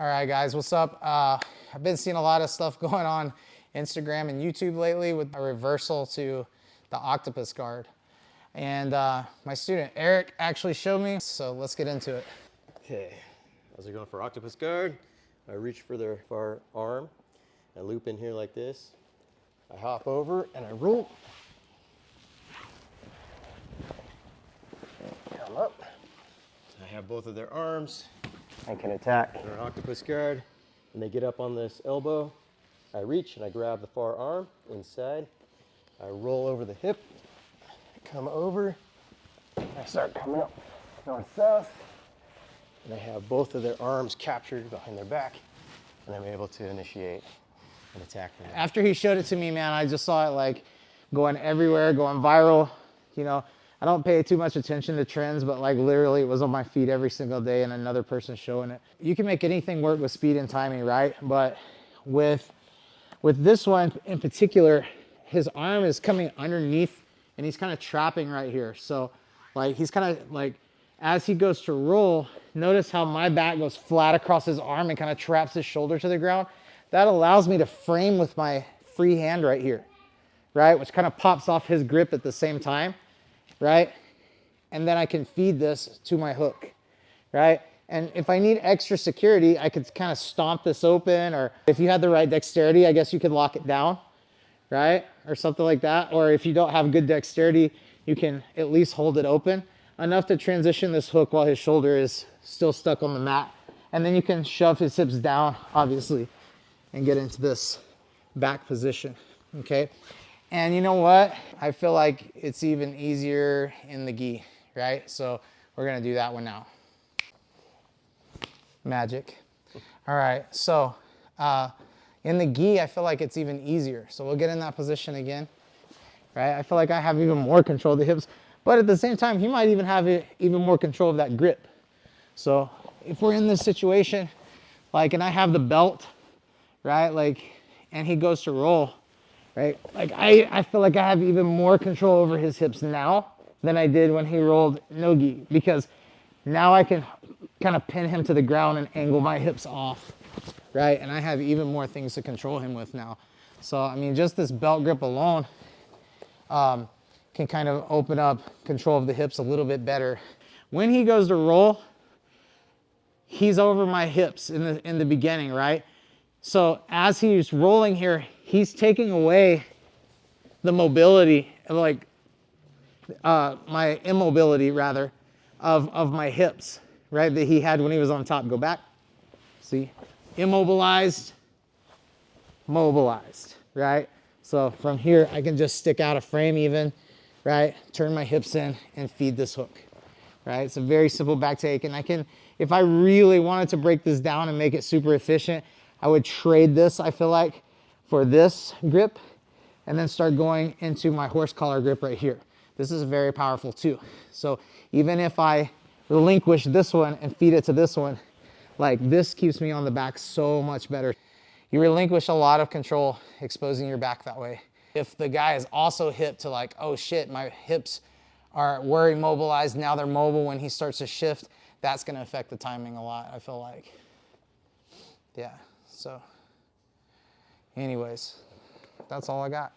All right, guys, what's up? I've been seeing a lot of stuff going on Instagram and YouTube lately with a reversal to the Octopus guard. And my student Eric actually showed me, so let's get into it. Okay, as we're going for Octopus guard, I reach for their far arm, I loop in here like this, I hop over and I roll. Come up. I have both of their arms. I can attack their Octopus guard. When they get up on this elbow, I reach and I grab the far arm inside. I roll over the hip, come over, I start coming up north-south, and I have both of their arms captured behind their back, and I'm able to initiate an attack from there. After he showed it to me, man, I just saw it like going everywhere, going viral. You know, I don't pay too much attention to trends, but like literally it was on my feed every single day and another person showing it. You can make anything work with speed and timing, right? But with this one in particular, his arm is coming underneath and he's kind of trapping right here. So like he's kind of like, as he goes to roll, notice how my back goes flat across his arm and kind of traps his shoulder to the ground. That allows me to frame with my free hand right here, right? Which kind of pops off his grip at the same time, right? And then I can feed this to my hook, right? And if I need extra security, I could kind of stomp this open, or if you had the right dexterity, I guess you could lock it down, right? Or something like that. Or if you don't have good dexterity, you can at least hold it open enough to transition this hook while his shoulder is still stuck on the mat. And then you can shove his hips down, obviously, and get into this back position, okay? And you know what? I feel like it's even easier in the gi, right? So we're gonna do that one now. Magic. All right, so in the gi, I feel like it's even easier. So we'll get in that position again, right? I feel like I have even more control of the hips, but at the same time, he might even have even more control of that grip. So if we're in this situation, like, and I have the belt, right? Like, and he goes to roll, right? Like I feel like I have even more control over his hips now than I did when he rolled no gi, because now I can kind of pin him to the ground and angle my hips off, right? And I have even more things to control him with now. So, I mean, just this belt grip alone can kind of open up control of the hips a little bit better. When he goes to roll, he's over my hips in the beginning, right? So as he's rolling here, he's taking away the mobility, like my immobility rather, of my hips, right? That he had when he was on top. Go back, see? Immobilized, mobilized, right? So from here, I can just stick out a frame even, right? Turn my hips in and feed this hook, right? It's a very simple back take. And I can, if I really wanted to break this down and make it super efficient, I would trade this, I feel like, for this grip and then start going into my horse collar grip right here. This is very powerful too. So even if I relinquish this one and feed it to this one, like this keeps me on the back so much better. You relinquish a lot of control exposing your back that way. If the guy is also hip to like, oh shit, my hips were immobilized, now they're mobile when he starts to shift, that's gonna affect the timing a lot, I feel like. Yeah, so anyways, that's all I got.